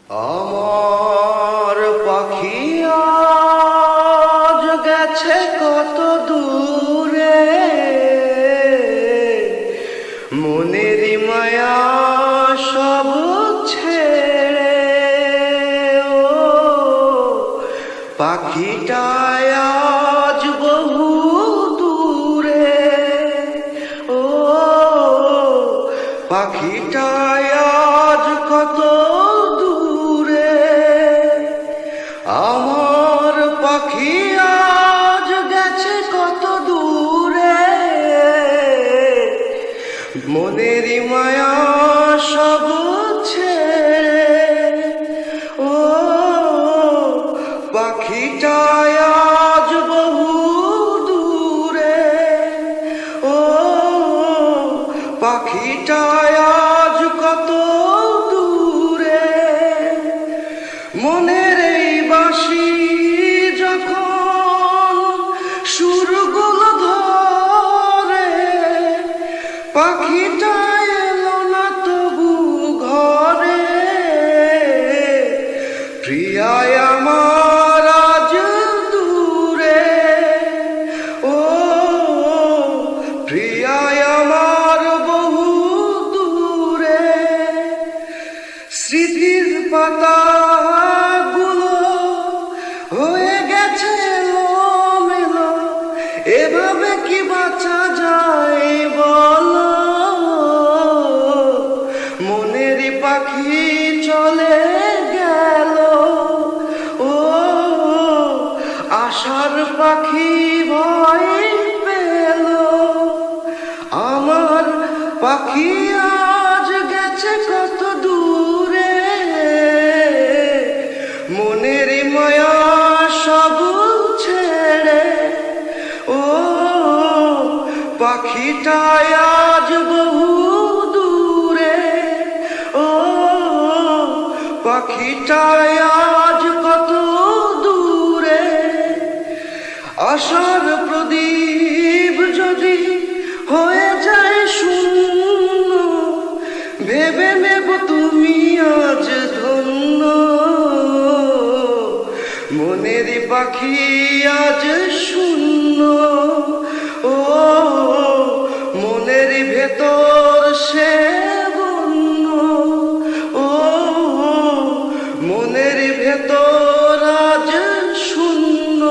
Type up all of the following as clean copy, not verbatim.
আমার পাখি আজ গেছে কত দূরে, মনের মায়া সব ছেড়ে। ও পাখিটা আজ বহু দূরে, ও পাখিটা আজ কত দূরে। আমার পাখি আজ গেছে কত দূরে, মনের মায়া সব ছেড়ে। ও পাখিটা আজ বহু দূরে, ও পাখিটা আজ কত দূরে। মনের এই বাঁশি যখন সুরগুলো ধরে, পাখিটা এলো না তবু ঘরে। প্রিয়ায় আমার আজ দূরে, ও প্রিয়ায় আমার বহু দূরে। স্মৃতির পাতাগুলো হয়ে গেছে এলোমেলো, এভাবে কি বাঁচা যায় বলো। মনের পাখি চলে গেল, ও আশার পাখি ভয় পেল। আমার পাখি আজ গেছে কত দূরে, মনের মায়া সব ছেড়ে। ও পাখিটা আজ বহু দূরে, ও পাখিটা আজ কত দূরে। আশার প্রদীপ যদি হয়ে যায় শূন্য, ভেবে নেব তুমি আজ ধন্য। মনের পাখি আজ শূন্য, ও মনের ভেতর সে বন্য। ও মনের ভেতর আজ শূন্য।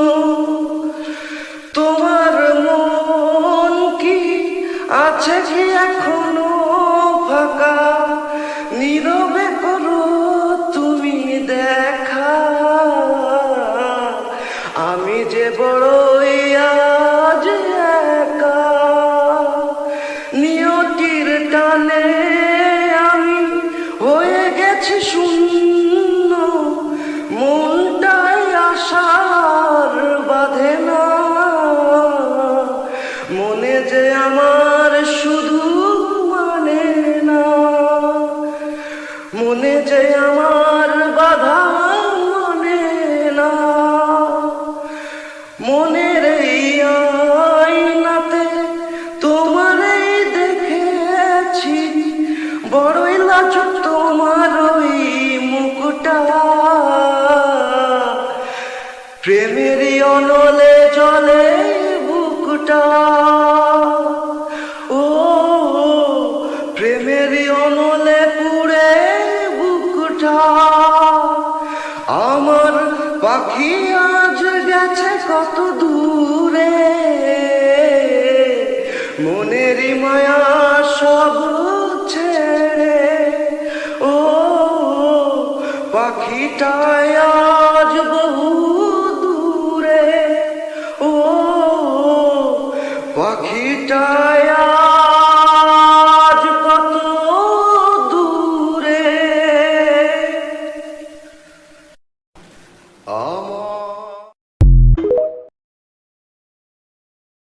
তোমার মন কি আছে কি এখনো ফাঁকা, নীরবে করো তুমি দেখা। আমি যে বড়ই আজ একা, নিয়তির টানে আমি হয়ে গেছি শূন্য। মনটাই আশার বাঁধে না, মনে যে আমার শুধু মানে না। মনে যে আমার বাধা মানে না। মনের এই আয়নাতে তোমারই দেখেছি, বড়ই লাজুক তোমার ওই মুখটা। প্রেমেরই অনলে জলে বুকটা, ও প্রেমেরই অনলে পুড়ে বুকটা। আমার পাখি আজ গেছে কত দূরে, মনের মায়া সব ছেড়ে। ও পাখিটা